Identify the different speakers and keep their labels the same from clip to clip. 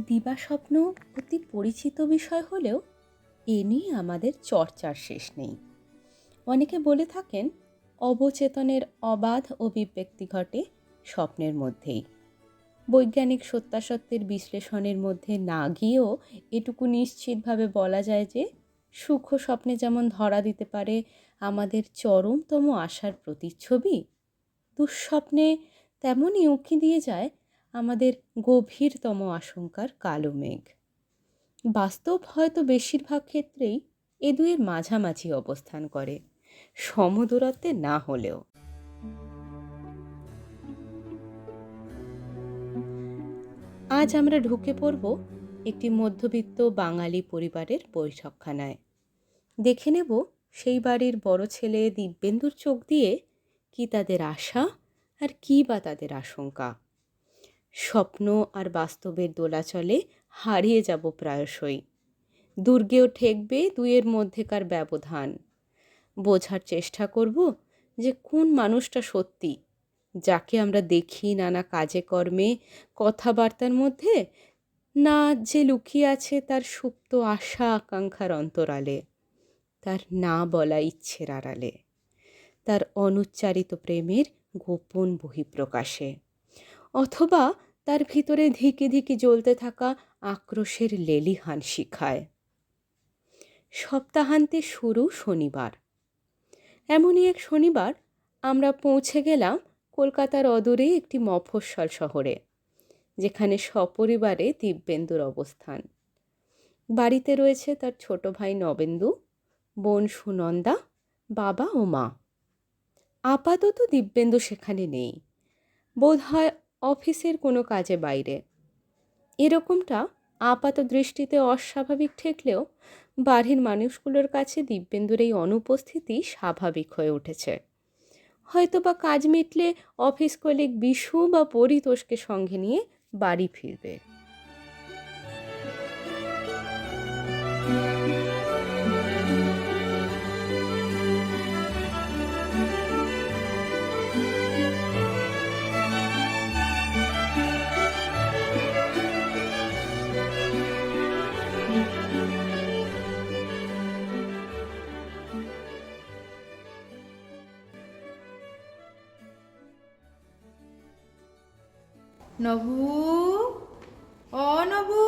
Speaker 1: দিবাস্বপ্ন অতি পরিচিত বিষয় হলেও এ নিয়ে আমাদের চর্চার শেষ নেই। অনেকে বলে থাকেন অবচেতনের অবাধ অভিব্যক্তি ঘটে স্বপ্নের মধ্যেই। বৈজ্ঞানিক সত্যাসত্যের বিশ্লেষণের মধ্যে না গিয়েও এটুকু নিশ্চিতভাবে বলা যায় যে সূক্ষ্ম স্বপ্নে যেমন ধরা দিতে পারে আমাদের চরমতম আশার প্রতিচ্ছবি, দুঃস্বপ্নে তেমনই উঁকি দিয়ে যায় আমাদের গভীরতম আশঙ্কার কালো মেঘ। বাস্তব হয়তো বেশিরভাগ ক্ষেত্রেই এ দুয়ের মাঝামাঝি অবস্থান করে, সমদূরত্বে না হলেও। আজ আমরা ঢুকে পড়ব একটি মধ্যবিত্ত বাঙালি পরিবারের বৈঠকখানায়। দেখে নেব সেই বাড়ির বড় ছেলে দিব্যেন্দুর চোখ দিয়ে কি তাদের আশা আর কি বা তাদের আশঙ্কা। স্বপ্ন আর বাস্তবের দোলাচলে হারিয়ে যাব প্রায়শই। দুর্গেও ঠেকবে দুয়ের মধ্যেকার ব্যবধান। বোঝার চেষ্টা করব যে কোন মানুষটা সত্যি, যাকে আমরা দেখি নানা কাজে কর্মে কথাবার্তার মধ্যে, না যে লুকিয়ে আছে তার সুপ্ত আশা আকাঙ্ক্ষার অন্তরালে, তার না বলা ইচ্ছের আড়ালে, তার অনুচ্চারিত প্রেমের গোপন বহিঃপ্রকাশে, অথবা তার ভিতরে ধিকে ধিকে জ্বলতে থাকা আক্রোশের লেলিহান শিখায়। সপ্তাহান্তে শুরু শনিবার। এমনই এক শনিবার আমরা পৌঁছে গেলাম কলকাতার অদূরে একটি মফস্বল শহরে, যেখানে সপরিবারে দিব্যেন্দুর অবস্থান। বাড়িতে রয়েছে তার ছোট ভাই নবেন্দু, বোন সুনন্দা, বাবা ও মা। আপাতত দিব্যেন্দু সেখানে নেই, বোধ হয় অফিসের কোনো কাজে বাইরে। এরকমটা আপাত দৃষ্টিতে অস্বাভাবিক ঠেকলেও বাড়ির মানুষগুলোর কাছে দিব্যেন্দুর এই অনুপস্থিতি স্বাভাবিক হয়ে উঠেছে। হয়তোবা কাজ মিটলে অফিস কলিগ বিশু বা পরিতোষকে সঙ্গে নিয়ে বাড়ি ফিরবে।
Speaker 2: নবু, নবু,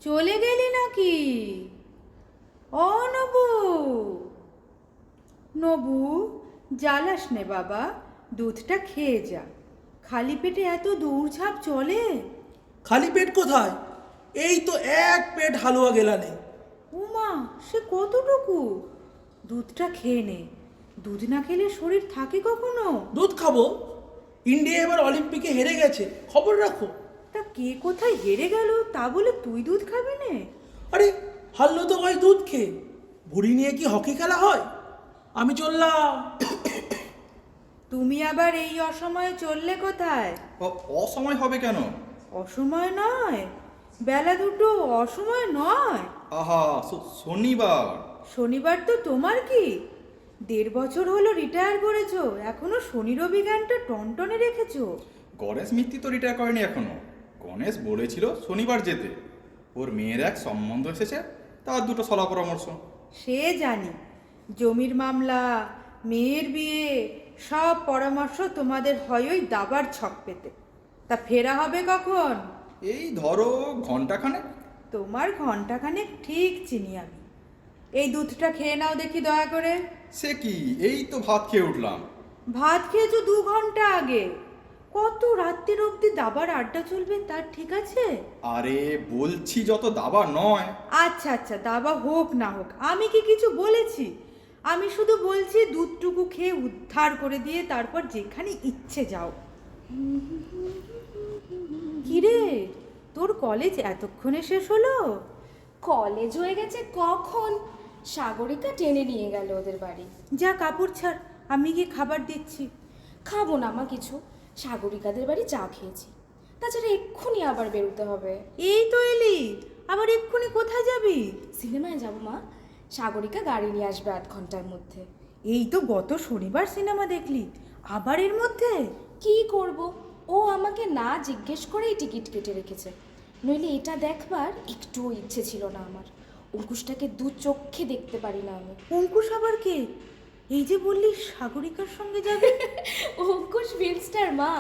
Speaker 2: চলে গেলি নাকি? নবু, নবু, জ্বালাস নে বাবা, দুধটা খেয়ে যা। খালি পেটে এত দৌড়ঝাঁপ চলে?
Speaker 3: খালি পেট কোথায়? এই তো এক পেট হালুয়া গেলানে।
Speaker 2: উমা, সে কতটুকু? দুধটা খেয়ে নে, দুধ না খেলে শরীর থাকে কখনো?
Speaker 3: দুধ খাবো? ইন্ডিয়া এবার অলিম্পিকে হেরে গেছে, খবর রাখো।
Speaker 2: তা কে কোথায় হেরে গেল তা বলে তুই দুধ খাবি নে?
Speaker 3: আরে হারলো তো হয় দুধ খেয়ে, ভুড়ি নিয়ে কি হকি খেলা হয়? আমি চললাম।
Speaker 2: তুমি আবার এই অসময়ে চললে কোথায়?
Speaker 4: অসময় হবে কেন?
Speaker 2: অসময় নয়, বেলা দুটো অসময় নয়।
Speaker 4: আহা, শনিবার।
Speaker 2: শনিবার তো তোমার কি? 1.5 বছর হলো রিটায়ার করেছো, এখনো শনি রবি জ্ঞানটা টনটনে রেখেছো।
Speaker 4: গণেশ মিত্তি তো রিটায়ার করেনি এখনো। গণেশ বলেছিল শনিবার যেতে। ওর মেয়ের এক সম্বন্ধ এসেছে, তার দুটো সলা পরামর্শ।
Speaker 2: সে জানি, জমির মামলা, মেয়ের বিয়ে, সব পরামর্শ তোমাদের হয় ওই দাবার ছক পেতে। তা ফেরা হবে কখন?
Speaker 4: এই ধরো ঘন্টাখানেক।
Speaker 2: তোমার ঘন্টাখানেক ঠিক চিনি আমি। এই দুধটা খেয়ে নাও দেখি দয়া করে।
Speaker 4: সে কি, এই তো ভাত খেয়ে উঠলাম।
Speaker 2: ভাত খেয়েছো 2 ঘন্টা আগে। কত রাত্রির অবধি দাবার আড্ডা চলবে তার ঠিক আছে?
Speaker 4: আরে বলছি যত দাবা নয়।
Speaker 2: আচ্ছা আচ্ছা, দাবা হোক না হোক, আমি কি কিছু বলেছি? আমি শুধু বলছি দুধটুকু খেয়ে উদ্ধার করে দিয়ে তারপর যেখানে ইচ্ছে যাও। কিরে, তোর কলেজ এতক্ষণে শেষ হলো?
Speaker 5: কলেজ হয়ে গেছে কখন, সাগরিকা টেনে নিয়ে গেল ওদের বাড়ি।
Speaker 2: যা কাপড় ছাড়, আমি গিয়ে খাবার দিচ্ছি।
Speaker 5: খাবো না মা কিছু, সাগরিকাদের বাড়ি চা খেয়েছি। তাছাড়া এক্ষুনি আবার বেরোতে হবে।
Speaker 2: এই তো এলি, আবার এক্ষুনি কোথায় যাবি?
Speaker 5: সিনেমায় যাবো মা, সাগরিকা গাড়ি নিয়ে আসবে 8 ঘন্টার মধ্যে।
Speaker 2: এই তো গত শনিবার সিনেমা দেখলি, আবার এর মধ্যে?
Speaker 5: কি করব, ও আমাকে না জিজ্ঞেস করেই টিকিট কেটে রেখেছে। নইলে এটা দেখবার একটুও ইচ্ছে ছিল না আমার। অঙ্কুশটাকে দু চোখে দেখতে পারি না আমি।
Speaker 2: অঙ্কুশ আবার কে? এই যে বললি সাগরিকার সঙ্গে যাবে।
Speaker 5: অঙ্কুশ ফিল্মস্টার মা,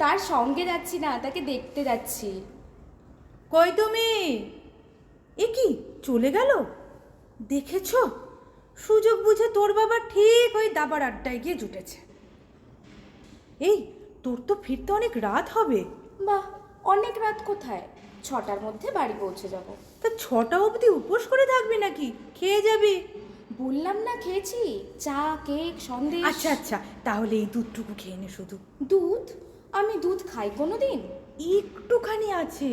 Speaker 5: তার সঙ্গে যাচ্ছি না, তাকে দেখতে যাচ্ছি।
Speaker 2: কই তুমি? এ কি চলে গেল? দেখেছো, সুযোগ বুঝে তোর বাবা ঠিক ওই দাবার আড্ডায় গিয়ে জুটেছে। এই তোর তো ফিরতে অনেক রাত হবে।
Speaker 5: বাহ, অনেক রাত কোথায়, 6টার মধ্যে বাড়ি পৌঁছে যাব।
Speaker 2: তা 6টা অবধি উপোস করে থাকবি নাকি? খেয়ে যাবি?
Speaker 5: বললাম না খেয়েছি, চা, কেক, সন্দেশ।
Speaker 2: আচ্ছা আচ্ছা, তাহলে এই দুধটুকু খেয়ে নে শুধু।
Speaker 5: দুধ? আমি দুধ খাই কোনো দিন?
Speaker 2: একটুখানি আছে,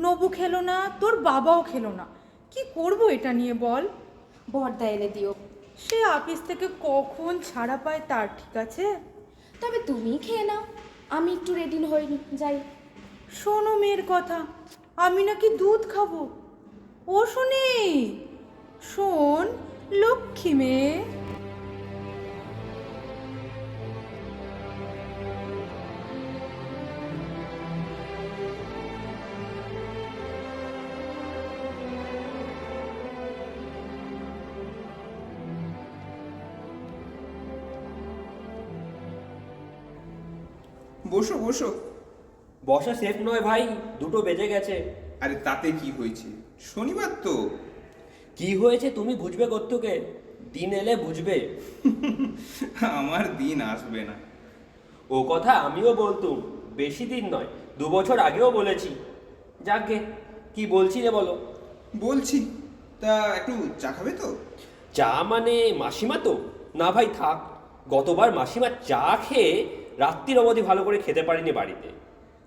Speaker 2: নবু খেলো না, তোর বাবাও খেলো না। কি করব এটা নিয়ে বল?
Speaker 5: বর্দা এলে দিও।
Speaker 2: সে অফিস থেকে কখন ছাড়া পায় তার ঠিক আছে।
Speaker 5: তবে তুমি খেয়ে নাও, আমি একটু রেডি হইনি, যাই।
Speaker 2: শোনো মেয়ের কথা, আমি নাকি দুধ খাবো। ও শুনি, শোন লক্ষ্মী মেয়ে।
Speaker 6: বসো বসো।
Speaker 7: বসা সেফ নয় ভাই, 2টো বেজে গেছে।
Speaker 6: আরে তাতে কি হয়েছে, শনিবার তো।
Speaker 7: কি হয়েছে তুমি বুঝবে কোত্থেকে, দিন এলে বুঝবে।
Speaker 6: আমার দিন আসবে না।
Speaker 7: ও কথা আমিও বলতুম, বেশি দিন নয়, 2 বছর আগেও বলেছি। যাকে কি বলছিলে বলো।
Speaker 6: বলছি, তা একটু চা খাবে তো?
Speaker 7: চা মানে মাসিমা তো? না ভাই থাক, গতবার মাসিমা চা খেয়ে রাত্রির অবধি ভালো করে খেতে পারিনি বাড়িতে,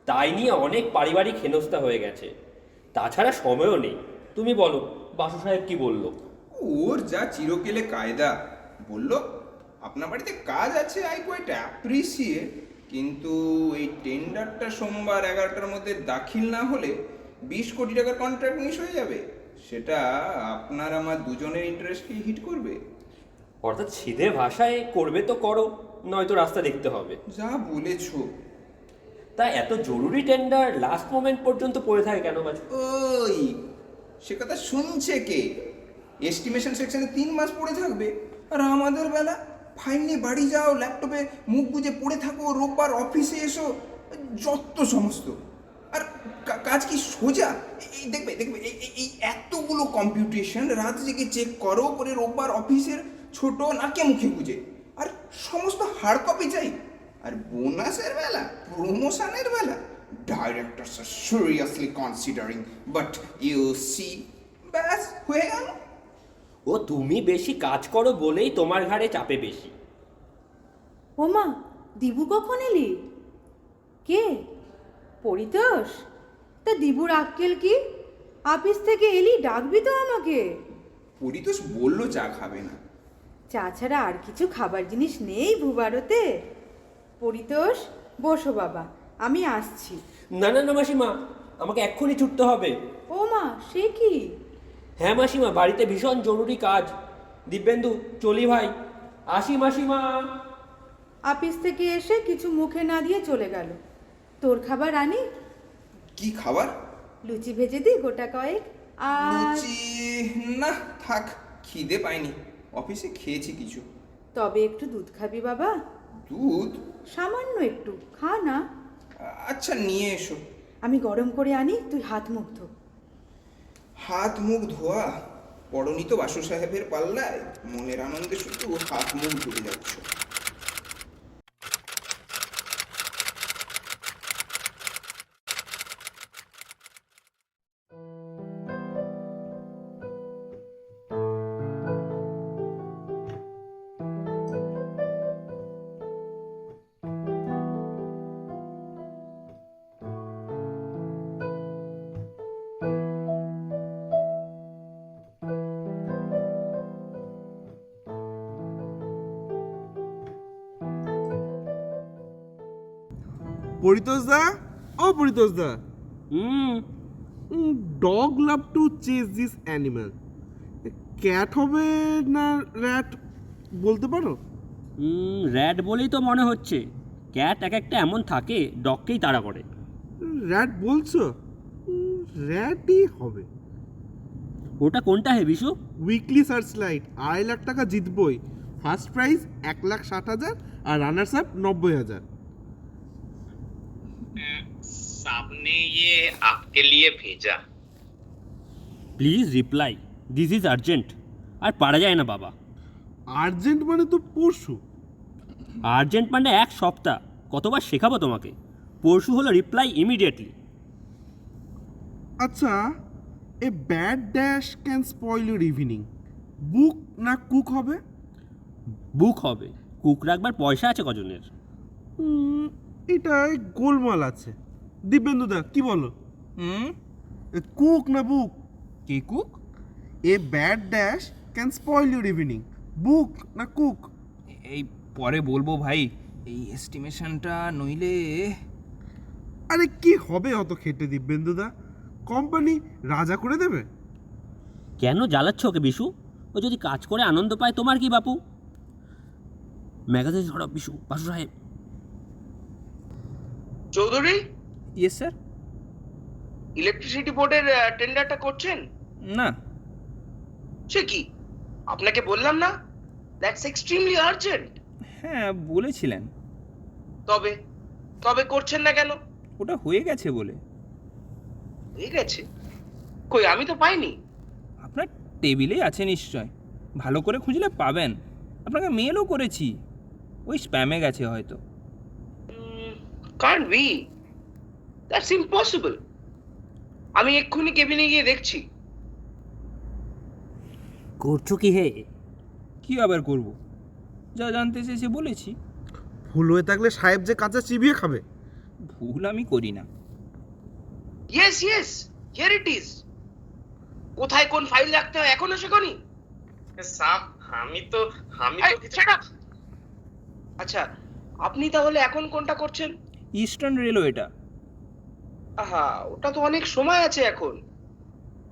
Speaker 7: তাই নিয়ে অনেক পারিবারিক হেনস্থা হয়ে গেছে। তাছাড়া সময়ও নেই। তুমি বলো, বাসু সাহেব কি বললো?
Speaker 6: ওর যা চিরকেলে কায়দা, বলল আপনার বাড়িতে কাজ আছে, আই কোয়াইট অ্যাপ্রিসিয়েট, কিন্তু এই টেন্ডারটা সোমবার 11টার মধ্যে দাখিল না হলে 20 কোটি টাকার কন্ট্রাক্ট মিস হয়ে যাবে। সেটা আপনার আমার দুজনের ইন্টারেস্টকে হিট করবে।
Speaker 7: অর্থাৎ সিধে ভাষায় করবে তো করো, নয়তো রাস্তা দেখতে হবে।
Speaker 6: যা বলেছো।
Speaker 7: তা এত জরুরি টেন্ডার লাস্ট মোমেন্ট পর্যন্ত পড়ে থাকে কেন বাজু?
Speaker 6: ওই সে কথা শুনছে কে? এস্টিমেশন সেকশনে 3 মাস পড়ে থাকবে, আর আমাদের বেলা ফাইল নিয়ে বাড়ি যাও, ল্যাপটপে মুখ বুজে পড়ে থাকো, রোববার অফিসে এসো, যত সমস্ত। আর কাজ কি সোজা? এই দেখবে দেখবে এই এতগুলো কম্পিউটেশন রাত জেগে চেক করো, করে রোববার অফিসের ছোট নাকে মুখে বুঝে, আর সমস্ত হার্ড কপি চাই। আর বোনাসের বেলা, প্রমোশনের বেলা, directors are seriously considering, but you see, ব্যাস হয়ে গেল।
Speaker 7: ও তুমি বেশি কাজ করো বলেই তোমার ঘাড়ে চাপে বেশি।
Speaker 2: ওমা, দিবু কখন এলি? কে? পরিতোষ? তা দিবুর আক্কেল কি? অফিস থেকে এলি ডাকবি তো আমাকে।
Speaker 6: পরিতোষ বলল চা খাবে না।
Speaker 2: চা ছাড়া আর কিছু খাবার জিনিস নেই ভূভারতে? পরিতোষ, বসো বাবা, আমি আসছি।
Speaker 7: না না না মাসিমা, আমাকে এক্ষুনি ছুটতে হবে।
Speaker 2: ও মা, সে কি?
Speaker 7: হ্যাঁ মাসিমা, বাড়িতে ভীষণ জরুরি কাজ। দিব্যেন্দু চলি ভাই, আসি মাসিমা।
Speaker 2: অফিস থেকে এসে কিছু মুখে না দিয়ে চলে গেল। তোর খাবার আনি?
Speaker 6: কি খাবার?
Speaker 2: লুচি ভেজে দিই গোটা কয়েক। আর
Speaker 6: লুচি না থাক, খিদে পাইনি, অফিসে খেয়েছি কিছু।
Speaker 2: তবে একটু দুধ খাবি বাবা?
Speaker 6: দুধ?
Speaker 2: সামান্য একটু খা না।
Speaker 6: আচ্ছা নিয়ে এসো।
Speaker 2: আমি গরম করে আনি, তুই হাত মুখ ধো।
Speaker 6: হাত মুখ ধোয়া? পরনি তো বাসু সাহেবের পাল্লায়, মনের আনন্দে শুধু হাত মুখ ধুয়ে যাচ্ছ।
Speaker 8: পরিতোষদা, ও পরিতোষদা,
Speaker 7: hmm,
Speaker 8: dog love to chase this animal. Cat হবে না র্যাট বলতে পারো?
Speaker 7: র্যাট বলেই তো মনে হচ্ছে। ক্যাট এক একটা এমন থাকে ডগকেই তাড়া করে।
Speaker 8: র্যাট বলছো? র্যাটই হবে।
Speaker 7: ওটা কোনটা হে Bishu?
Speaker 8: Weekly search light, 2.5 lakh টাকা জিতবই। ফার্স্ট প্রাইজ 1,60,000 আর রানার্স আপ 90,000।
Speaker 9: सामने ये आपके लिए भेजा।
Speaker 7: Please reply, this is urgent. আর পারা যায় না বাবা।
Speaker 8: আর্জেন্ট মানে তো পরশু।
Speaker 7: আর্জেন্ট মানে 1 সপ্তাহ। কতবার শেখাবো তোমাকে? পরশু হলো রিপ্লাই ইমিডিয়েটলি।
Speaker 8: আচ্ছা, a bad dash can spoil your evening. Book না কুক হবে?
Speaker 7: বুক হবে। কুক রাখবার পয়সা আছে কজনের?
Speaker 8: এটাই গোলমাল আছে। দিব্যেন্দুদা কি বলো? কুক না বুক?
Speaker 6: কি cook?
Speaker 8: A bad dash can spoil your evening. Book না কুক?
Speaker 6: এই পরে বলবো ভাই, এই এস্টিমেশনটা নইলে।
Speaker 8: আরে কি হবে অত খেটে দিব্যেন্দুদা? কোম্পানি রাজা করে দেবে।
Speaker 7: কেন জ্বালাচ্ছ ওকে বিশু? ও যদি কাজ করে আনন্দ পায় তোমার কি বাপু? ম্যাগাজিন ছড়া বিশু, বাসু সাহেব।
Speaker 10: Chowdhury,
Speaker 6: yes sir.
Speaker 10: ইলেকট্রিসিটি বোর্ডের টেন্ডারটা করছেন?
Speaker 6: না।
Speaker 10: সে কি, আপনাকে বললাম না দ্যাটস এক্সট্রিমলি আর্জেন্ট।
Speaker 6: হ্যাঁ বলেছিলেন।
Speaker 10: তবে তবে করছেন না কেন?
Speaker 6: ওটা হয়ে গেছে বলে।
Speaker 10: হয়ে গেছে? কই, আমি তো পাইনি।
Speaker 6: আপনার টেবিলেই আছে নিশ্চয়, ভালো করে খুঁজলে পাবেন। আপনাকে মেলও করেছি, ওই স্প্যামে গেছে হয়তো।
Speaker 10: Can't be, that's impossible. আমি এক্ষুনি কেবিনে গিয়ে দেখছি।
Speaker 7: করছো কি হে?
Speaker 6: কি আবার করব, যা জানতে চেয়েছে বলেছি।
Speaker 8: ভুল হয়ে থাকলে সাহেব যে কাঁচা চিবিয়ে খাবে।
Speaker 6: ভুল আমি করি না।
Speaker 10: Yes yes, here it is. কোথায় কোন ফাইল রাখতে হয় এখনো শেখনি?
Speaker 9: साहब আমি তো
Speaker 10: এই, shut up! আচ্ছা, আপনি তাহলে এখন কোনটা করছেন?
Speaker 6: ইস্টার্ন রেলওয়েটা।
Speaker 10: আহা, ওটা তো অনেক সময় আছে এখন।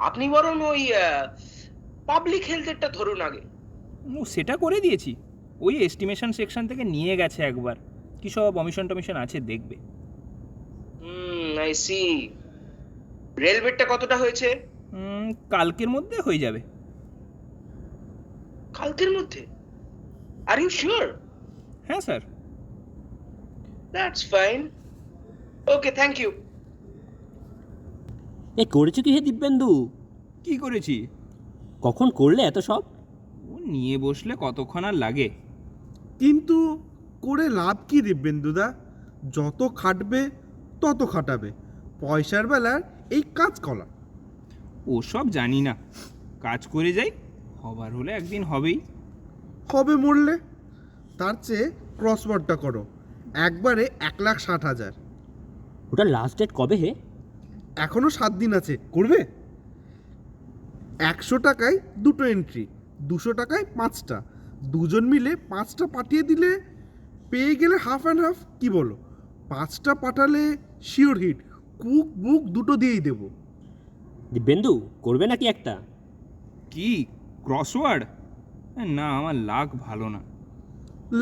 Speaker 10: আপনি বরং ওই পাবলিক হেলথেরটা ধরুন আগে।
Speaker 6: সেটা করে দিয়েছি, ওই এস্টিমেশন সেকশন থেকে নিয়ে গেছে একবার। কি সব অমিশন টমিশন আছে দেখবে।
Speaker 10: I C. রেলওয়েটা কতটা হয়েছে?
Speaker 6: কালকের মধ্যে হয়ে যাবে।
Speaker 10: কালকের মধ্যে? Are you sure?
Speaker 6: হ্যাঁ sir.
Speaker 10: That's fine. Okay, thank you.
Speaker 7: এ করেছো কি হে দিব্যেন্দু?
Speaker 6: কি করেছি?
Speaker 7: কখন করলে এত সব?
Speaker 6: ও নিয়ে বসলে কতক্ষণ আর লাগে।
Speaker 8: কিন্তু করে লাভ কি দিব্যেন্দুদা? যত খাটবে তত খাটাবে। পয়সার বেলার এই কাজ কলা।
Speaker 6: ওসব জানি না, কাজ করে যাই, হবার হলে একদিন হবেই।
Speaker 8: হবে মরলে? তার চেয়ে ক্রসওয়ার্ডটা করো, একবারে 1,60,000।
Speaker 7: ওটা লাস্ট ডেট কবে হে?
Speaker 8: এখনো 7 দিন আছে, করবে? 100 টাকায় 2টো এন্ট্রি, 200 টাকায় 5টা, দুজন মিলে 5টা পাঠিয়ে দিলে পেয়ে গেলে হাফ অ্যান্ড হাফ। কি বলো? 5টা পাঠালে শিওর হিট। কুক বুক দুটো দিয়েই দেবো।
Speaker 7: দিব্যেন্দু করবে নাকি একটা?
Speaker 6: কি ক্রসওয়ার্ড? না, আমার লাক ভালো না।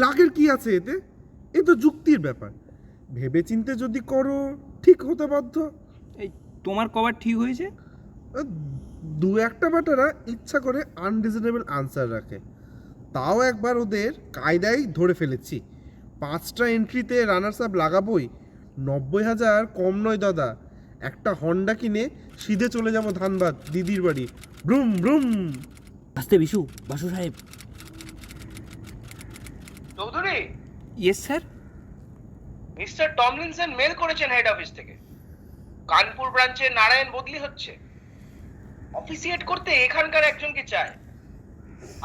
Speaker 8: লাখের কি আছে এতে? এ তো যুক্তির ব্যাপার। ভেবে চিনতে যদি করো ঠিক হতে বাধ্য।
Speaker 6: এই তোমার কবার ঠিক হয়েছে?
Speaker 8: 2-1টা ব্যাটারা ইচ্ছা করে আনরিজনেবল আনসার রাখে, তাও একবার ওদের কায়দায় ধরে ফেলেছি। 5টা এন্ট্রিতে রানার্স আপ লাগাবোই। 90,000 কম নয় দাদা। একটা হন্ডা কিনে সিধে চলে যাবো ধানবাদ দিদির বাড়ি। ব্রুম ব্রুম।
Speaker 7: আসতে বিশু, বাসু সাহেব।
Speaker 10: Chowdhury,
Speaker 6: yes sir.
Speaker 10: Mister Tomlinson mail করেছেন হেড অফিস থেকে। কানপুর ব্রাঞ্চে নারায়ণ বদলি হচ্ছে। অফিসিয়েট করতে এখানকার একজনকে চায়।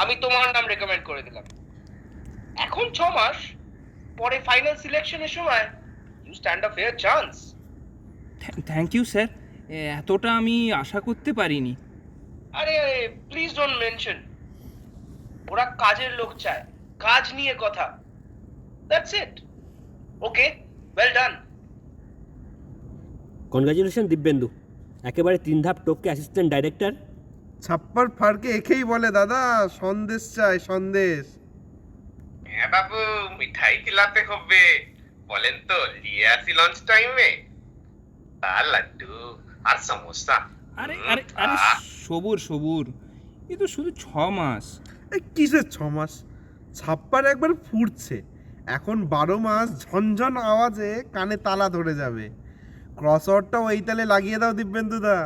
Speaker 10: আমি তোমার নাম রেকমেন্ড করে দিলাম। এখন 6 মাস পরে ফাইনাল সিলেকশনের সময় you stand a fair chance.
Speaker 6: Thank you sir, এতটা আমি আশা করতে পারিনি।
Speaker 10: আরে প্লিজ ডোন্ট মেনশন। ওরা কাজের লোক চায়, কাজ নিয়ে কথা। That's it. Okay, well done.
Speaker 7: Congratulation Dibyendu, একেবারে 3 ধাপ টপকে অ্যাসিস্ট্যান্ট ডাইরেক্টর।
Speaker 8: ছাপ্পার ফারকে একেই বলে দাদা, সন্দেশ চাই সন্দেশ।
Speaker 9: হ্যাঁ বাবু, মিঠাই খিলাতে হবে। বলেন তো লিয়ে আসি লাঞ্চ টাইমে? আর লাড্ডু আর সমোসা।
Speaker 6: আরে আরে আরে সবুর সবুর, এ তো শুধু 6 মাস।
Speaker 8: এই কিসের 6 মাস? ছাপ্পার একবার ফুটছে, এখন 12 মাস ঝনঝন আওয়াজে কানে তালা ধরে যাবে। ক্রসওয়ার্ডটাও এই তালে লাগিয়ে দাও দিব্যেন্দুদা।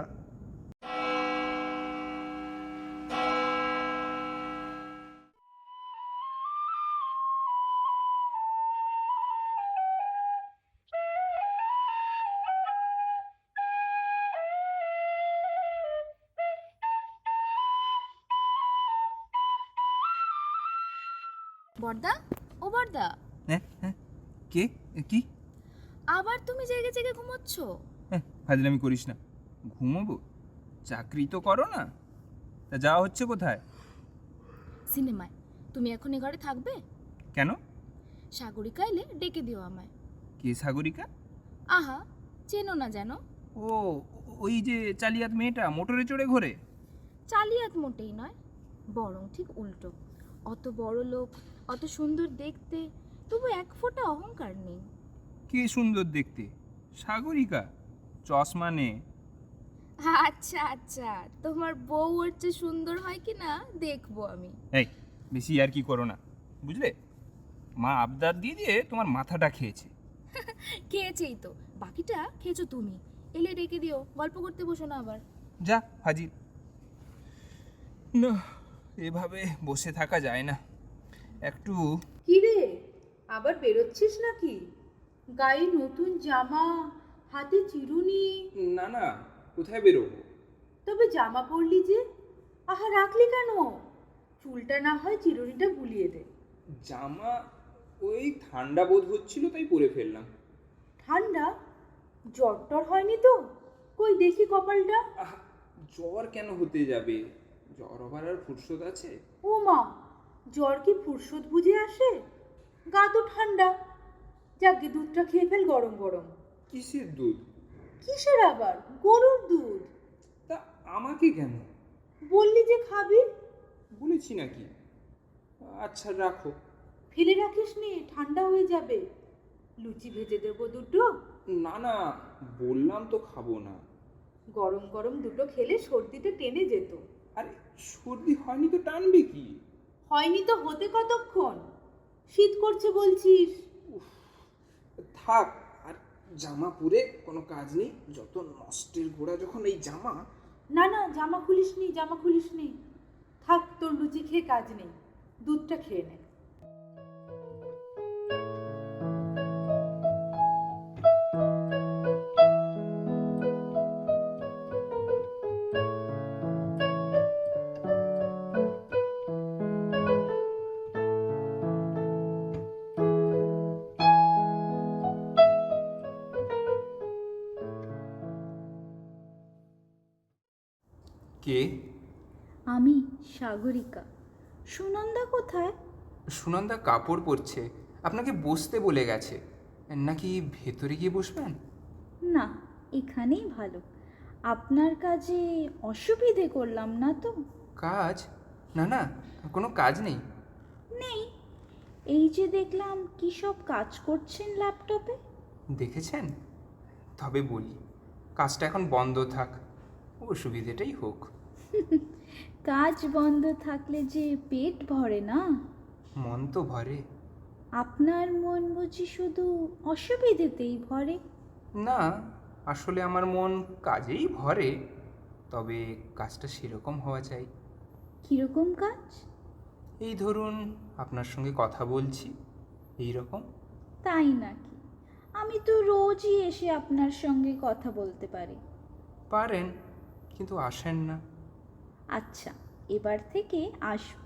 Speaker 5: বর্দা, ও বর্দা,
Speaker 6: হ্যাঁ হ্যাঁ, কে কি?
Speaker 5: আবার তুমি জেগে জেগে ঘুমোচ্ছ?
Speaker 6: হ্যাঁ, ফাজলামি করিস না। ঘুমোবো? চাকরি তো করো না। তা যাওয়া হচ্ছে কোথায়?
Speaker 5: সিনেমায়। তুমি এখন এ ঘরে থাকবে?
Speaker 6: কেন?
Speaker 5: সাগরিকা এলে ডেকে দিও আমায়।
Speaker 6: কে সাগরিকা?
Speaker 5: আহা, চেনো না জানো?
Speaker 6: ও, ওই যে চালিয়াত মেয়েটা মোটরে চড়ে ঘোরে।
Speaker 5: চালিয়াত মোটেই নয়, বরং ঠিক উল্টো। অত বড় লোক, অত সুন্দর দেখতে, তবু এক ফোঁটা অহংকার নেই।
Speaker 6: কে সুন্দর দেখতে? সাগরিকা, চশমা নে।
Speaker 5: আচ্ছা আচ্ছা, তোমার বউ ওর চেয়ে সুন্দর হয় কি না দেখবো আমি।
Speaker 6: এই, বেশি আর কি করো না, বুঝলে? মা আবদার দিয়ে দিয়ে তোমার মাথাটা খেয়েছে।
Speaker 5: খেয়েছেই তো, বাকিটা খেয়েছো তুমি। এলে ডেকে দিও, গল্প করতে বসো না আবার।
Speaker 6: যা হাজির। না, এভাবে বসে থাকা যায় না, একটু।
Speaker 2: কি রে, আবার বেরোচ্ছিস নাকি? গায়ে নতুন জামা, হাতে চিরুনি।
Speaker 6: না না, কোথায় বেরোবো?
Speaker 2: তবে জামা পরলি যে, আহা রাখলি কেন? চুলটা না হয় চিরুনিটা বুলিয়ে দে।
Speaker 6: জামা ওই ঠান্ডা বোধ হচ্ছিল তাই পরে ফেললাম।
Speaker 2: ঠান্ডা? জ্বর টর হয়নি তো? কই দেখি কপালটা।
Speaker 6: জ্বর কেন হতে যাবে? জ্বর হবার আর ফুরসত আছে?
Speaker 2: ও মা, জ্বর কি ফুরসত বুঝে আসে? গা তো ঠান্ডা। যাকে দুধটা খেয়ে ফেল গরম গরম।
Speaker 6: কিসের দুধ?
Speaker 2: কিসের আবার? গরুর দুধ।
Speaker 6: তা আমাকে কেন?
Speaker 2: বললি যে খাবি।
Speaker 6: বলেছি নাকি? আচ্ছা রাখো।
Speaker 2: ফেলে রাখিস নি, ঠান্ডা হয়ে যাবে। লুচি ভেজে দেবো দুটো?
Speaker 6: না না, বললাম তো খাবো না।
Speaker 2: গরম গরম দুটো খেলে সর্দিটা টেনে যেত।
Speaker 6: আরে সর্দি হয়নি তো টানবে কি?
Speaker 2: হয়নি তো হতে কতক্ষণ? শীত করছে বলছিস।
Speaker 6: থাক, আর জামা পরে কোনো কাজ নেই। যত নষ্টের গোড়া যখন এই জামা।
Speaker 2: না না, জামা খুলিস নি, জামা খুলিস নি। থাক, তোর লুচি খেয়ে কাজ নেই, দুধটা খেয়ে নে।
Speaker 6: কে?
Speaker 11: আমি সাগরিকা। সুনন্দা কোথায়?
Speaker 6: সুনন্দা কাপড় পরছে, আপনাকে বসতে বলে গেছে। নাকি ভেতরে গিয়ে বসবেন?
Speaker 11: না, এখানেই ভালো। আপনার কাজে অসুবিধে করলাম না তো?
Speaker 6: কাজ? না না, কোনো কাজ নেই।
Speaker 11: নেই? এই যে দেখলাম কি সব কাজ করছেন ল্যাপটপে।
Speaker 6: দেখেছেন? তবে বলি, কাজটা এখন বন্ধ থাক, অসুবিধেটাই হোক।
Speaker 11: কাজ বন্ধ থাকলে যে পেট ভরে না।
Speaker 6: মন তো ভরে।
Speaker 11: আপনার মন বুঝি শুধু অসুবিধেতেই ভরে?
Speaker 6: না, আসলে আমার মন কাজেই ভরে, তবে কাজটা সেরকম হওয়া চাই।
Speaker 11: কীরকম কাজ?
Speaker 6: এই ধরুন, আপনার সঙ্গে কথা বলছি, এই রকম।
Speaker 11: তাই নাকি? আমি তো রোজই এসে আপনার সঙ্গে কথা বলতে পারি।
Speaker 6: পারেন, কিন্তু আসেন না।
Speaker 11: আচ্ছা, এবার থেকে আসব,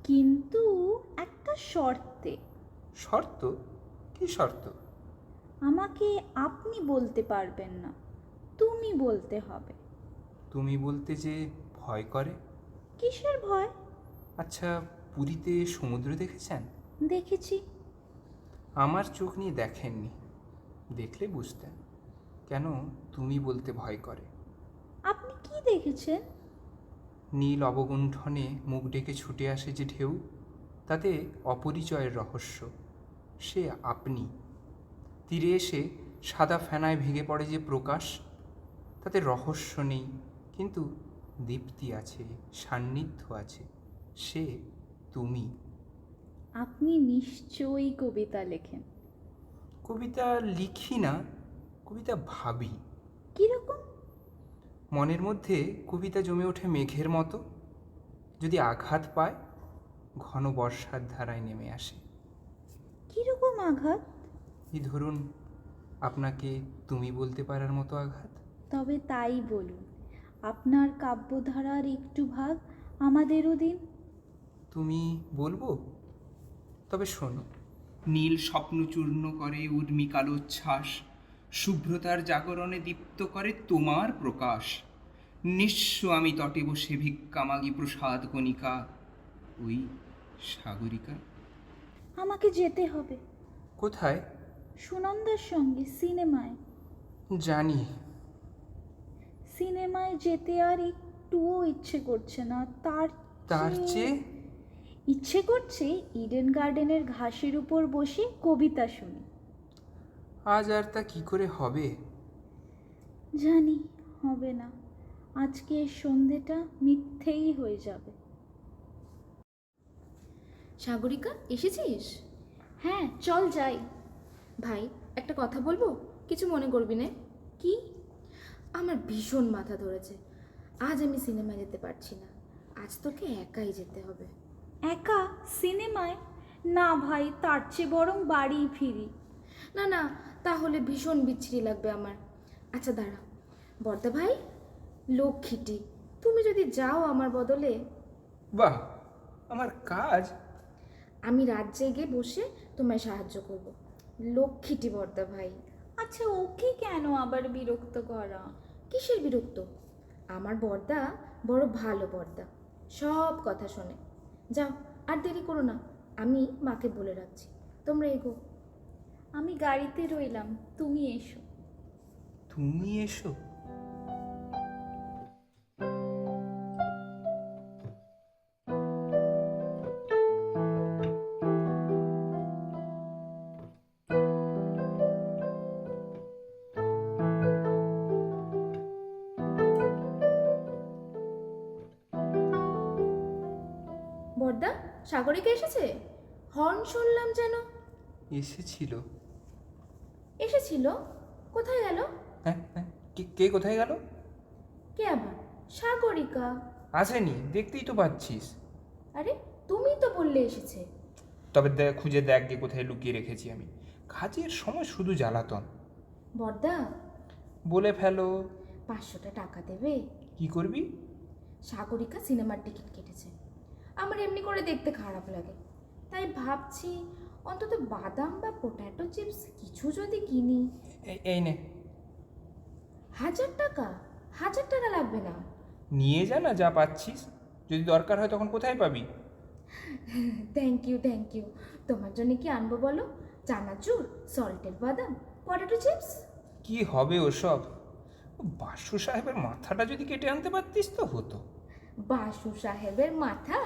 Speaker 11: কিন্তু একটা শর্তে।
Speaker 6: শর্ত? কি শর্ত?
Speaker 11: আমাকে আপনি বলতে পারবেন না, তুমি বলতে হবে।
Speaker 6: তুমি বলতে যে ভয় করে?
Speaker 11: কিসের ভয়?
Speaker 6: আচ্ছা, পুরীতে সমুদ্র দেখেছেন?
Speaker 11: দেখেছি।
Speaker 6: আমার চোখ নিয়ে দেখেননি, দেখলে বুঝতেন। কেন তুমি বলতে ভয় করে?
Speaker 11: আপনি কি দেখেছেন?
Speaker 6: নীল অবগুণ্ঠনে মুখ ডেকে ছুটে আসে যে ঢেউ, তাতে অপরিচয়ের রহস্য। সে আপনি। তীরে এসে সাদা ফেনায় ভেঙে পড়ে যে প্রকাশ, তাতে রহস্য নেই, কিন্তু দীপ্তি আছে, সান্নিধ্য আছে। সে তুমি।
Speaker 11: আপনি নিশ্চয়ই কবিতা লেখেন।
Speaker 6: কবিতা লিখি না, কবিতা ভাবি।
Speaker 11: কীরকম?
Speaker 6: মনের মধ্যে কবিতা জমে ওঠে মেঘের মতো, যদি আঘাত পায় ঘন বর্ষার ধারায় নেমে আসে।
Speaker 11: কীরকম আঘাত?
Speaker 6: এই ধরুন, আপনাকে তুমি বলতে পারার মতো আঘাত।
Speaker 11: তবে তাই বলুন, আপনার কাব্যধারার একটু ভাগ আমাদেরও দিন।
Speaker 6: তুমি বলবো? তবে শোনো। নীল স্বপ্ন চূর্ণ করে উর্মি কালোচ্ছ্বাস, শুভ্রতার জাগরণে দীপ্ত করে তোমার প্রকাশ। নিঃস্ব আমি তটে বসে ভিক্ষা মাগি প্রসাদ কণিকা, ওই সাগরিকা।
Speaker 11: আমাকে যেতে হবে।
Speaker 6: কোথায়?
Speaker 11: সুনন্দার সঙ্গে সিনেমায়।
Speaker 6: জানি।
Speaker 11: সিনেমায় যেতে আর একটুও ইচ্ছে করছে না।
Speaker 6: তার চেয়ে
Speaker 11: ইচ্ছে করছে ইডেন গার্ডেনের ঘাসের উপর বসে কবিতা শুনি।
Speaker 6: আজ আর তা কি করে হবে?
Speaker 11: জানি হবে না। আজকে সন্ধেটা মিথ্যেই হয়ে যাবে।
Speaker 5: সাগরিকা, এসেছিস?
Speaker 11: হ্যাঁ, চল যাই।
Speaker 5: ভাই, একটা কথা বলবো? কিছু মনে করবি না?
Speaker 11: কি?
Speaker 5: আমার ভীষণ মাথা ধরেছে। আজ আমি সিনেমায় যেতে পারছি না। আজ তোকে একাই যেতে হবে।
Speaker 11: একা সিনেমায়? না ভাই, তার চেয়ে বরং বাড়ি ফিরি।
Speaker 5: না না, তাহলে ভীষণ বিচ্ছিরি লাগবে আমার। আচ্ছা দাঁড়া, বর্দা ভাই, লক্ষ্মীটি, তুমি যদি যাও আমার বদলে।
Speaker 6: বাহ, আমার কাজ।
Speaker 5: আমি রাত জেগে বসে তোমায় সাহায্য করব। লক্ষ্মীটি বর্দা ভাই।
Speaker 11: আচ্ছা, ওকে কেন আবার বিরক্ত করা?
Speaker 5: কিসের বিরক্ত? আমার বর্দা বড় ভালো বর্দা, সব কথা শোনে। যাও, আর দেরি করো না, আমি মাকে বলে রাখছি। তোমরা এগো।
Speaker 11: আমি গাড়িতে রইলাম, তুমি এসো।
Speaker 6: তুমি এসো?
Speaker 5: বর্দা, সাগরিকা এসেছে? হর্ন শুনলাম যেন।
Speaker 6: এসেছিল।
Speaker 5: এসেছিল? কোথায় গেল?
Speaker 6: হ্যাঁ, কে কোথায় গেল?
Speaker 5: কে আবার? সাগরিকা।
Speaker 6: আসেনি, দেখতেই তো পাচ্ছিস।
Speaker 5: আরে, তুমি তো বললে এসেছে।
Speaker 6: তবে খুঁজে দেখ গে কোথায় লুকিয়ে রেখেছি আমি। কাজের সময় শুধু জ্বালাতন।
Speaker 5: বর্দা,
Speaker 6: বলে ফেলো।
Speaker 5: 500টা টাকা দেবে?
Speaker 6: কি করবি?
Speaker 5: সাগরিকা সিনেমার টিকিট কেটেছে। আমার এমনি করে দেখতে খারাপ লাগে, তাই ভাবছি অন্তত বাদাম বা পোট্যাটো চিপস কিছু যদি কিনি।
Speaker 6: এই নে।
Speaker 5: 1000 টাকা? 1000 টাকা লাগবে না।
Speaker 6: নিয়ে যা না যা পাচ্ছিস, যদি দরকার হয় তখন কোথায় পাবি?
Speaker 5: Thank you, thank you. তোমার জন্য কি আনবো বলো? চানাচুর, সল্টেড বাদাম, পটেটো চিপস।
Speaker 6: কি হবে ওসব? বাসু সাহেবের মাথাটা যদি কেটে আনতে পারতিস তো হতো।
Speaker 5: বাসু সাহেবের মাথা?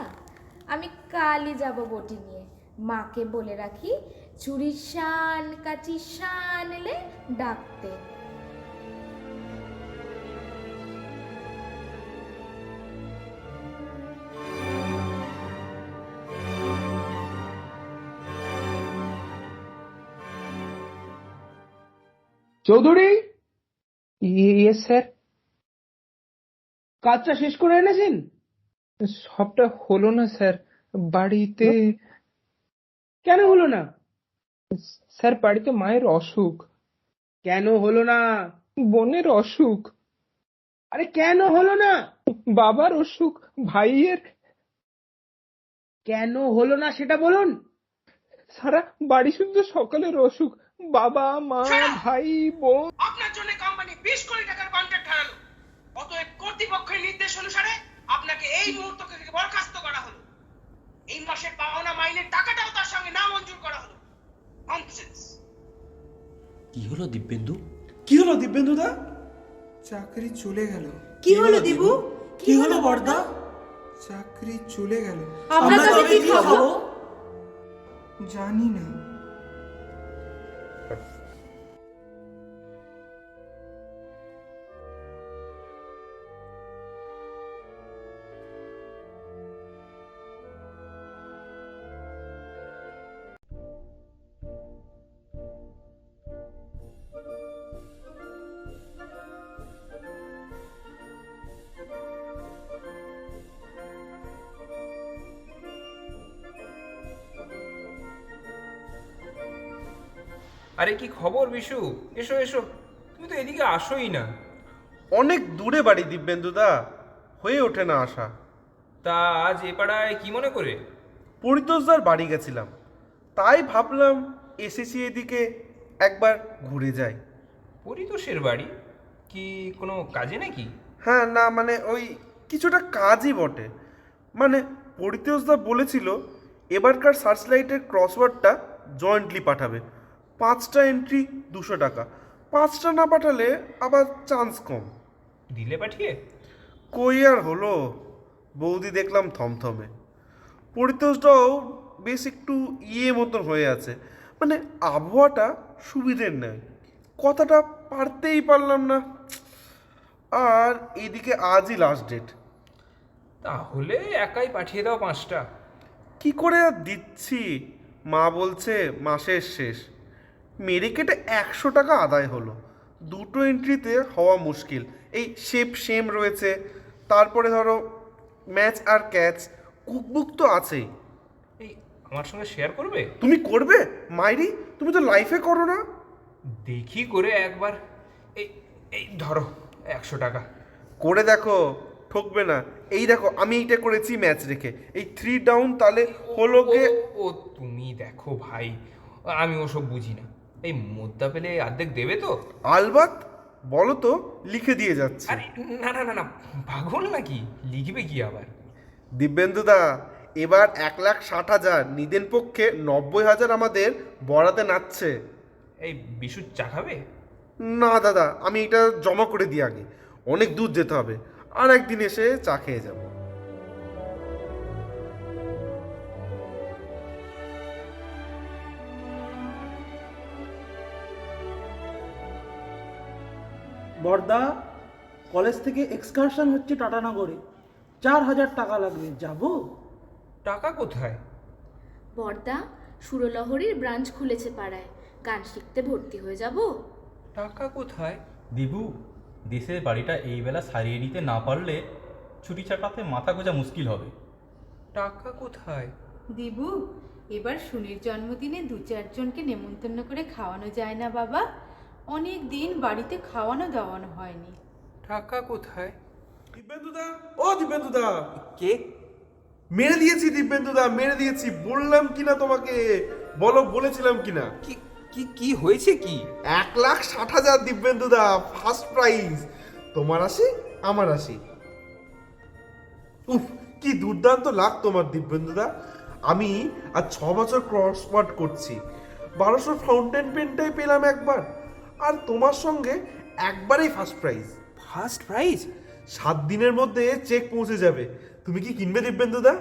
Speaker 5: আমি কালই যাব বটি নিয়ে। মাকে বলে রাখি ছুরির শান কাচি শান এলে ডাকতে।
Speaker 3: চৌধুরী। Yes sir. কাজটা শেষ করে এনেছেন?
Speaker 6: সবটা হলো না স্যার, বাড়িতে।
Speaker 3: কেন হলো না?
Speaker 6: স্যার, বাড়িতে মায়ের অসুখ।
Speaker 3: কেন হলো না?
Speaker 6: বোনের অসুখ।
Speaker 3: আরে কেন হলো না?
Speaker 6: বাবার অসুখ, ভাইয়ের।
Speaker 3: কেন হলো না সেটা বলুন।
Speaker 6: সারা বাড়ি শুধু সকলের অসুখ, বাবা মা ভাই বোন।
Speaker 10: আপনার জন্য কোম্পানি 20 কোটি টাকার কন্ট্রাক্ট হারালো। অতএব কর্তৃপক্ষের নির্দেশ অনুসারে আপনাকে এই মুহূর্ত থেকে বরখাস্ত করা হলো। এই মাসের পাওনা মাইনের টাকাটাও তার সঙ্গে না মঞ্জুর করা হলো। ননসেন্স।
Speaker 7: কি হলো দিব্যেন্দু?
Speaker 3: কি হলো দিব্যেন্দুদা?
Speaker 6: চাকরি চলে গেল।
Speaker 2: কি হলো দিবু?
Speaker 3: কি হলো বর্দা?
Speaker 6: চাকরি চলে গেল।
Speaker 2: আমরা তবে কি খাবো?
Speaker 6: জানি না।
Speaker 12: আরে কি খবর বিশু? এসো এসো, তুমি তো এদিকে আসোই না।
Speaker 8: অনেক দূরে বাড়ি দিব্যেন্দুদা, হয়ে ওঠে না আসা।
Speaker 12: তা আজ এ পাড়ায় কি মনে করে?
Speaker 8: পরিতোষদার বাড়ি গেছিলাম, তাই ভাবলাম এসেছি এদিকে একবার ঘুরে যাই।
Speaker 12: পরিতোষের বাড়ি? কি কোনো কাজে নাকি?
Speaker 8: হ্যাঁ, না মানে ওই কিছুটা কাজই বটে। মানে পরিতোষদা বলেছিল এবারকার সার্চলাইটের ক্রসওয়ার্ডটা জয়েন্টলি পাঠাবে। 5টা এন্ট্রি 200 টাকা, 5টা না পাঠালে আবার চান্স কম।
Speaker 12: দিলে পাঠিয়ে?
Speaker 8: কই আর হলো, বৌদি দেখলাম থমথমে। পরিতোষটাও বেশ একটু মতন হয়ে আছে, মানে আবহাওয়াটা সুবিধের নয়। কথাটা পারতেই পারলাম না। আর এদিকে আজই লাস্ট ডেট।
Speaker 12: তাহলে একাই পাঠিয়ে দাও 5টা।
Speaker 8: কি করে আর দিচ্ছি, মা বলছে মাসের শেষ। মেরে কেটে 100 টাকা আদায় হলো। 2টো এন্ট্রিতে হওয়া মুশকিল। এই শেপ সেম রয়েছে, তারপরে ধরো ম্যাচ আর ক্যাচ, কুকবুক তো আছেই।
Speaker 12: এই আমার সঙ্গে শেয়ার করবে?
Speaker 8: তুমি করবে মাইরি? তুমি তো লাইফে করো না।
Speaker 12: দেখি করে একবার। এই এই ধরো 100 টাকা।
Speaker 8: করে দেখো, ঠকবে না। এই দেখো আমি এইটা করেছি ম্যাচ রেখে, এই 3 ডাউন, তাহলে হলো গে।
Speaker 12: ও তুমি দেখো ভাই, আমি ওসব বুঝি না। এই মুদ্রা পেলে অর্ধেক দেবে তো?
Speaker 8: আলবাত, বলো তো, লিখে দিয়ে যাচ্ছে।
Speaker 12: আরে না না না না, পাগল নাকি? লিখবে কি আবার?
Speaker 8: দিব্যেন্দুদা, এবার 1,60,000, নিদেন পক্ষে 90,000 আমাদের বরাতে নাচছে।
Speaker 12: এই বিশুর চা খাবে?
Speaker 8: না দাদা, আমি এটা জমা করে দিই আগে, অনেক দূর যেতে হবে। আর একদিন এসে চা খেয়ে যাব।
Speaker 3: বর্দা, কলেজ থেকে এক্সকারশন হচ্ছে টাটানগরে, 4,000 টাকা লাগবে, যাবো?
Speaker 12: টাকা কোথায়?
Speaker 5: বর্দা, সুরলহরীর ব্রাঞ্চ খুলেছে পাড়ায়, গান শিখতে ভর্তি হয়ে যাব।
Speaker 12: টাকা কোথায়?
Speaker 13: দিবু, দেশের বাড়িটা এই বেলা সারিয়ে নিতে না পারলে ছুটি ছাটাতে মাথা গোজা মুশকিল হবে।
Speaker 12: টাকা কোথায়?
Speaker 2: দিবু, এবার সুনির জন্মদিনে 2-4 জনকে নেমন্তন্ন করে খাওয়ানো যায় না বাবা? অনেক দিন বাড়িতে খাওয়ানো দাওয়ানো হয়নি।
Speaker 12: টাকা কোথায়?
Speaker 8: দিব্যেন্দুদা, ও দিব্যেন্দুদা,
Speaker 12: কে?
Speaker 8: মেরে দিয়েছি দিব্যেন্দুদা, মেরে দিয়েছি। বললাম কিনা তোমাকে, বলো বলেছিলাম কিনা?
Speaker 12: কি কি কি হয়েছে কি?
Speaker 8: 1,60,000 দিব্যেন্দুদা, ফার্স্ট প্রাইজ। তোমার 80, আমার 80। উফ, কি দুর্দান্ত লাগ তোমার দিব্যেন্দুদা। আমি আর 6 বছর ক্রসওয়ার্ড করছি, 1200 ফাউন্টেন পেনটাই পেলাম একবার, আর তোমার সঙ্গে একবারেই ফার্স্ট প্রাইজ।
Speaker 12: First prize?
Speaker 8: 7 দিনের মধ্যে চেক পৌঁছে যাবে। তুমি কি কিনবে দিব্যেন্দুদা?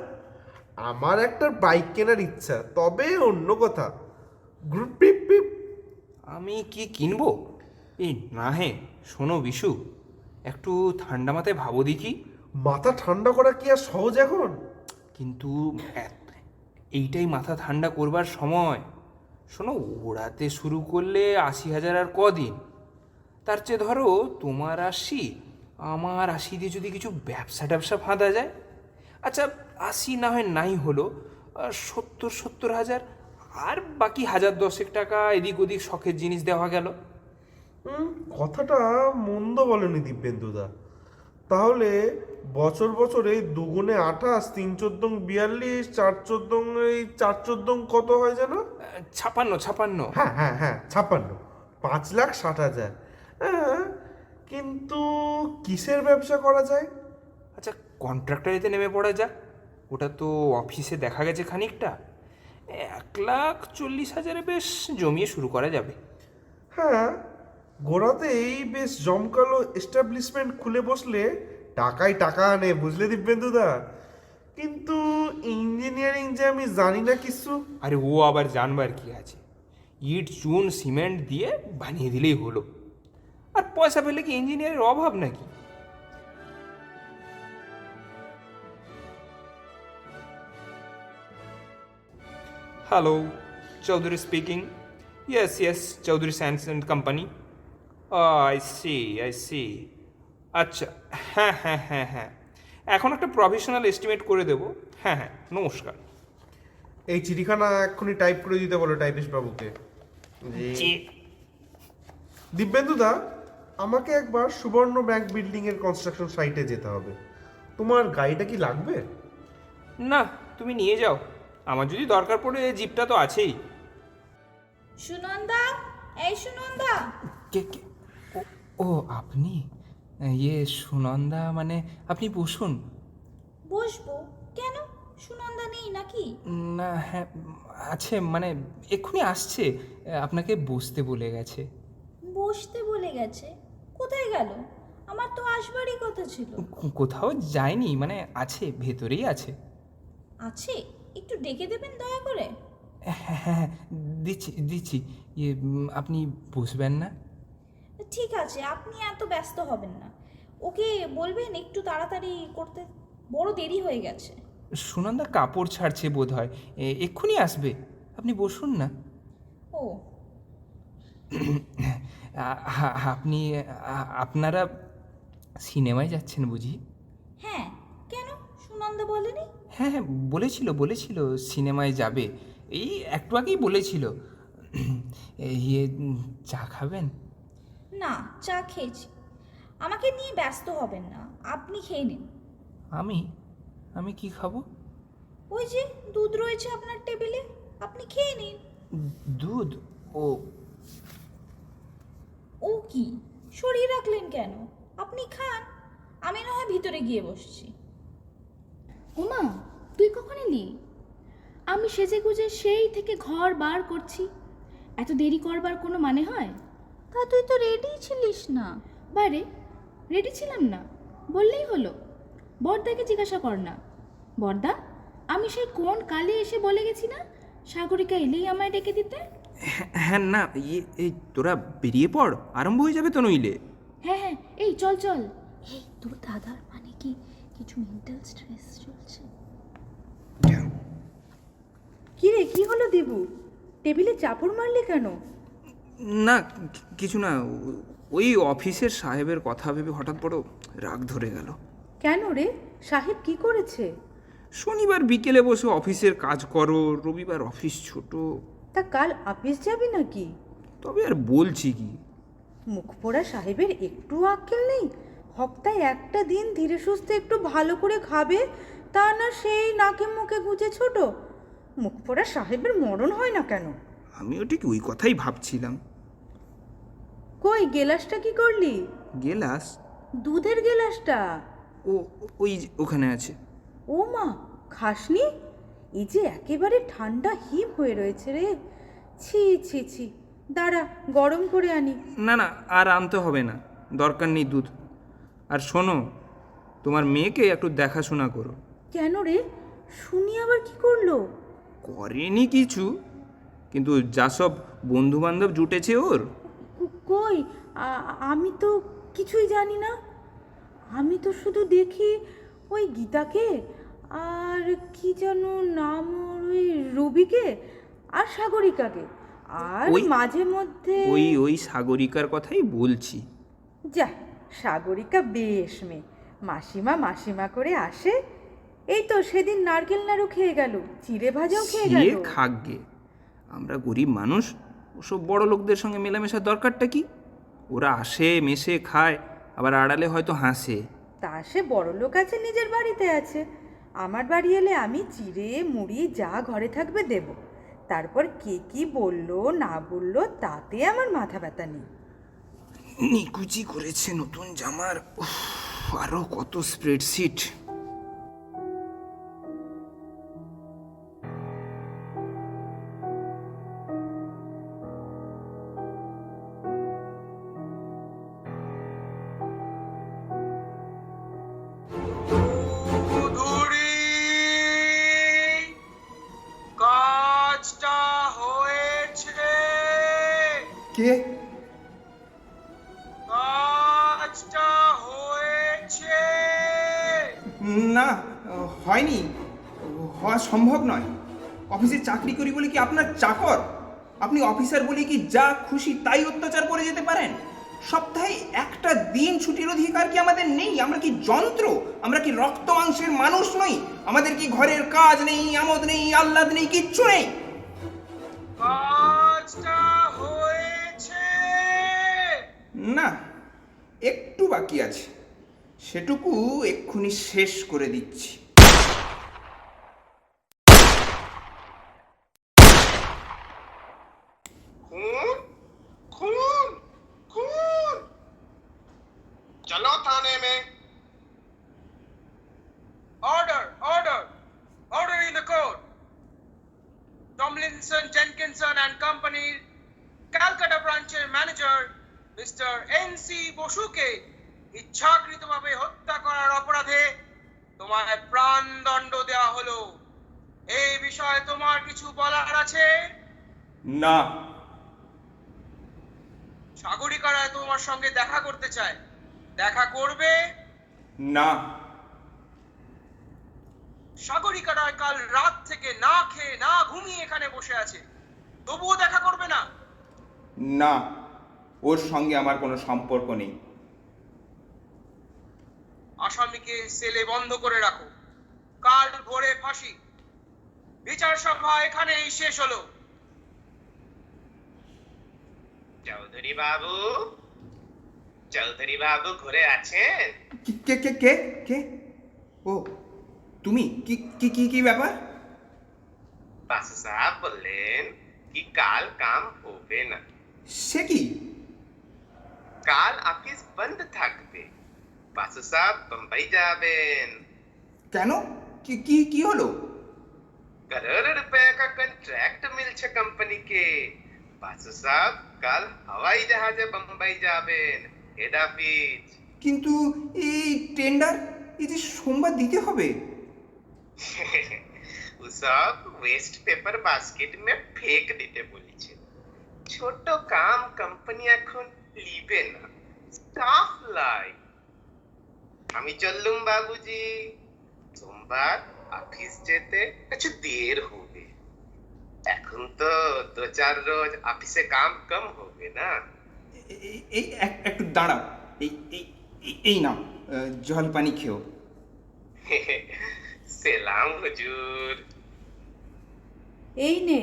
Speaker 8: আমার একটা বাইক কেনার ইচ্ছা, তবে অন্য কথা। গ্রুপ পিপ পিপ।
Speaker 12: আমি কি কিনবো? এই না, হ্যাঁ শোনো বিশু, একটু ঠান্ডা মাথায় ভাবো দেখি।
Speaker 8: মাথা ঠান্ডা করা কি আর সহজ এখন?
Speaker 12: কিন্তু এইটাই মাথা ঠান্ডা করবার সময়। শোনো, ওড়াতে শুরু করলে 80,000 আর কদিন। তার চেয়ে ধরো তোমার 80, আমার 80 দিয়ে যদি কিছু ব্যবসা ফাঁদা যায়। আচ্ছা 80 না হয় নাই হলো, 70,000, আর বাকি 1,010 টাকা এদিক ওদিক শখের জিনিস দেওয়া গেল।
Speaker 8: কথাটা মন্দ বলেনি দিব্যেন্দুদা। তাহলে বছর বছরে 2 গুণে 28, 3 14 42, 4 14, এই 4 14 কত হয় যেন?
Speaker 12: 56।
Speaker 8: হ্যাঁ হ্যাঁ হ্যাঁ, 56, 5,60,000। হ্যাঁ, কিন্তু কিসের ব্যবসা করা যায়?
Speaker 12: আচ্ছা কন্ট্রাক্টরিতে নেমে পড়া যাক, ওটা তো অফিসে দেখা গেছে খানিকটা। 1,40,000 বেশ জমিয়ে শুরু করা যাবে।
Speaker 8: হ্যাঁ, গোড়াতেই বেশ জমকালো এস্টাবলিশমেন্ট খুলে বসলে টাকাই টাকা আনে, বুঝলে দিব্যেন্দুদা? কিন্তু ইঞ্জিনিয়ারিং যে আমি জানি না কিছু।
Speaker 12: আরে ও আবার জানবার কি আছে, ইট চুন সিমেন্ট দিয়ে বানিয়ে দিলেই হলো। আর পয়সা পেলে কি ইঞ্জিনিয়ারের অভাব নাকি? Hello, Chowdhury speaking. Yes yes, Chowdhury science and company. I see. আচ্ছা, হ্যাঁ হ্যাঁ হ্যাঁ হ্যাঁ, এখন একটা প্রফেশনাল এস্টিমেট করে দেবো। হ্যাঁ হ্যাঁ, নমস্কার।
Speaker 8: এই চিঠিখানা এক্ষুনি টাইপ করে দিতে বলো টাইপিস্ট বাবুকে।
Speaker 12: জি।
Speaker 8: দিব্যেন্দুদা, আমাকে একবার সুবর্ণ ব্যাংক বিল্ডিং এর কনস্ট্রাকশন সাইটে যেতে হবে। তোমার গাড়িটা কি লাগবে?
Speaker 12: না, তুমি নিয়ে যাও, আমার যদি দরকার পড়ে জিপটা তো আছেই।
Speaker 11: সুনন্দা, এই সুনন্দা।
Speaker 12: কে কে? ও আপনি? ইয়ে সুনন্দা মানে, আপনি বসুন।
Speaker 11: বসবো কেন? সুনন্দা নেই নাকি?
Speaker 12: না, হ্যাঁ আছে, মানে এক্ষুনি আসছে, আপনাকে বসতে বলে গেছে।
Speaker 11: বসতে বলে গেছে? কোথায় গেল? আমার তো আসবারই কথা ছিল।
Speaker 12: কোথাও যায়নি, মানে আছে, ভেতরেই আছে।
Speaker 11: আছে? একটু ডেকে দেবেন দয়া করে।
Speaker 12: হ্যাঁ হ্যাঁ, দিচ্ছি দিচ্ছি। ইয়ে আপনি বসবেন না?
Speaker 11: ঠিক আছে, আপনি এত ব্যস্ত হবেন না। ওকে বলবেন একটু তাড়াতাড়ি করতে, বড় দেরি হয়ে গেছে।
Speaker 12: সুনন্দা কাপড় ছাড়ছে বোধ হয়, এক্ষুনি আসবে, আপনি বসুন না।
Speaker 11: ও
Speaker 12: আপনি আপনারা সিনেমায় যাচ্ছেন বুঝি?
Speaker 11: হ্যাঁ, কেন? সুনন্দা বলেনি?
Speaker 12: হ্যাঁ হ্যাঁ, বলেছিল সিনেমায় যাবে, এই একটু আগেই বলেছিল। ইয়ে চা খাবেন?
Speaker 11: না, চা খেয়েছি। আমাকে নিয়ে ব্যস্ত হবেন না, আপনি খেয়ে নিন।
Speaker 12: আমি কি খাবো?
Speaker 11: ওই যে দুধ রয়েছে আপনার টেবিলে, আপনি খেয়ে নিন।
Speaker 12: দুধ? ও
Speaker 11: ও কি, সরিয়ে রাখলেন কেন? আপনি খান, আমি না হয় ভিতরে গিয়ে বসছি।
Speaker 5: ওমা, তুই কখন এলি? আমি সেজে গুজে সেই থেকে ঘর বার করছি, এত দেরি করবার কোনো মানে হয়?
Speaker 11: তা তুই তো রেডি ছিলিস না।
Speaker 5: বারে, রেডি ছিলাম না বললেই হলো? বড়দাকে জিজ্ঞাসা কর না। বড়দা, আমি সেই কোন কালে এসে বলে গেছি না সাগরিকা এলেই আমায় ডেকে দিতে?
Speaker 12: হ্যাঁ না, এই তোরা বেরিয়ে পড়, আরম্ভ হয়ে যাবে তো নইলে।
Speaker 5: হ্যাঁ হ্যাঁ, এই চল চল।
Speaker 11: এই তোর দাদার মানে কি কিছু মেন্টাল স্ট্রেস চলছে?
Speaker 2: কি রে, কি হলো দেবু? টেবিলে চাপড় মারলি কেন?
Speaker 12: না কিছু না, ওই অফিসের সাহেবের কথা ভেবে হঠাৎ বড় রাগ ধরে গেল।
Speaker 2: কেন রে, সাহেব কি করেছে?
Speaker 12: শনিবার বিকেলে বসে অফিসের কাজ করো, রবিবার অফিস ছোট।
Speaker 2: তা কাল অফিস যাবি নাকি?
Speaker 12: তবে আর বলছি কি,
Speaker 2: মুখ পোড়া সাহেবের একটু আক্কেল নেই? হপ্তায় একটা দিন ধীরে সুস্থে একটু ভালো করে খাবে, তা না সেই নাকে মুখে গুজে ছোট। মুখ পোড়া সাহেবের মরণ হয় না কেন?
Speaker 12: আমিও ঠিক ওই কথাই ভাবছিলাম।
Speaker 2: কই গেলাসটা কি করলি?
Speaker 12: গেলাস?
Speaker 2: দুধের গেলাসটা।
Speaker 12: ওই ওখানে আছে।
Speaker 2: ও মা, খাসনি? এই যে একেবারে ঠান্ডা হিম হয়ে রয়েছে রে। ছি ছি ছি, দাঁড়া গরম করে আনি।
Speaker 12: না না, আর আনতে হবে না, দরকার নেই দুধ। আর শোনো, তোমার মেয়েকে একটু দেখাশোনা করো।
Speaker 2: কেন রে, শুনি আবার কি করলো?
Speaker 12: করেনি কিছু, কিন্তু যা সব বন্ধু বান্ধব জুটেছে ওর।
Speaker 2: কই, আমি তো কিছুই জানি না। আমি তো শুধু দেখি ওই গীতাকে, আর কি যেন নাম ওর, ওই রবিকে আর সাগরিকাকে, আর মাঝে মধ্যে
Speaker 12: ওই সাগরিকার কথাই বলছি।
Speaker 2: যা, সাগরিকা বেশ মেয়ে, মাসিমা মাসিমা করে আসে। এই তো সেদিন নারকেল নাড়ু খেয়ে গেল, চিড়ে ভাজাও খেয়ে গেল।
Speaker 12: খাকগে, আমরা গরিব মানুষ, ওসব বড় লোকদের সঙ্গে মেলামেশার দরকারটা কি? ওরা আসে মেশে খায়, আবার আড়ালে হয়তো হাসে।
Speaker 2: তা সে বড় লোক আছে, নিজের বাড়িতে আছে। আমার বাড়ি এলে আমি চিড়ে মুড়ি যা ঘরে থাকবে দেব। তারপর কে কি বললো না বললো তাতে আমার মাথা ব্যথা নেই।
Speaker 12: নিকুচি করেছে নতুন জামার, আরো কত স্প্রেডশিট।
Speaker 6: কে?
Speaker 10: কাজটা হয়েছে।
Speaker 6: না, হয়নি, হওয়া সম্ভব নয়। অফিসে চাকরি করি বলে কি আপনার চাকর? আপনি অফিসার বলে কি যা খুশি তাই অত্যাচার করে যেতে পারেন? সপ্তাহে একটা দিন ছুটির অধিকার কি আমাদের নেই? আমরা কি যন্ত্র? আমরা কি রক্ত মাংসের মানুষ নই? আমাদের কি ঘরের কাজ নেই, আমোদ নেই, আহ্লাদ নেই, কিচ্ছু নেই?
Speaker 10: কাজটা হয়েছে।
Speaker 6: না, একটু বাকি আছে, সেটুকু এক্ষুনি শেষ করে দিচ্ছি।
Speaker 9: खून खून खून चलो थाने में।
Speaker 10: Order, order, order in the court. Tomlinson, Jenkinson and Company, Calcutta branchের ম্যানেজার মিস্টার এনসি বসুকে ইচ্ছাকৃতভাবে হত্যা করার অপরাধে তোমায় প্রাণদণ্ড দেওয়া হলো। এই বিষয়ে তোমার কিছু বলার আছে?
Speaker 6: না।
Speaker 10: সাগরিকারায় তোমার সঙ্গে দেখা করতে চায়, দেখা করবে?
Speaker 6: না।
Speaker 10: সাগরিকারায় কাল রাত থেকে না খেয়ে না ঘুমিয়ে এখানে বসে আছে, তবুও দেখা করবে না?
Speaker 6: না, ওর সঙ্গে আমার কোনো সম্পর্ক নেই।
Speaker 10: আসামিকে সেলে বন্ধ করে রাখো, কাল ভোরে ফাঁসি। বিচার সভা এখানেই শেষ হলো।
Speaker 9: চৌধুরী বাবু, চৌধুরী বাবু ঘরে আছেন?
Speaker 6: কে কে কে কে? ও তুমি? কি কি কি কি ব্যাপার?
Speaker 9: বাসু সাহেব বললেন কি কাল কাম হবে না।
Speaker 6: সে কি?
Speaker 9: কাল অফিস বন্ধ থাকবে, বাসু সাহেব মুম্বাই যাবেন।
Speaker 6: কেন? কি কি কি হলো?
Speaker 9: करोड़ रुपए का कॉन्ट्रैक्ट मिलছে কোম্পানিকে। বাসু সাহেব কাল হাওয়াই জাহাজে মুম্বাই যাবেন, হেড অফিস।
Speaker 6: কিন্তু এই টেন্ডার এই যে সোমবার দিতে হবে।
Speaker 9: সব ওয়েস্ট পেপার বাস্কেট মে ফেক দিতে বলেছে। ছোট কাম কোম্পানি এখন লিবে না, স্টাফ লাই। আমি চললুম বাবুজি, সোমবার অফিস যেতে কিছু দের হবে। এখন তো 2-4 রোজ অফিসে কাম কম হবে না।
Speaker 6: এই একটু দাঁড়াও, এই এই এই নাও, জল পানি খেও।
Speaker 9: সেলাম হুজুর।
Speaker 2: এই নে,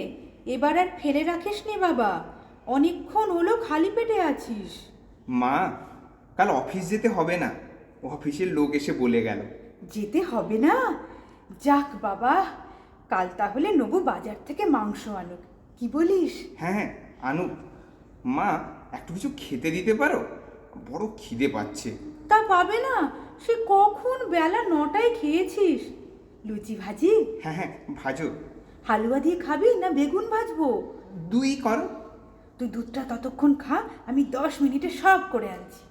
Speaker 2: এবার আর ফেলে রাখিস নি বাবা, অনেকক্ষণ হলো খালি পেটে আছিস।
Speaker 6: মা, কাল অফিস যেতে হবে না, অফিসের লোক এসে বলে গেল।
Speaker 2: যেতে হবে না? যাক বাবা, কাল তাহলে নবু বাজার থেকে মাংস আনুক, কি বলিস?
Speaker 6: হ্যাঁ হ্যাঁ, আনুক। মা, একটু কিছু খেতে দিতে পারো? বড় খিদে পাচ্ছে।
Speaker 2: তা পাবে না, সে কখন বেলা 9টায় খেয়েছিস। লুচি ভাজি?
Speaker 6: হ্যাঁ হ্যাঁ, ভাজো।
Speaker 2: হালুয়া দিয়ে খাবি না বেগুন ভাজবো?
Speaker 6: দুই করো।
Speaker 2: তুই দুধটা ততক্ষণ খা, আমি 10 মিনিটে সব করে আনছি।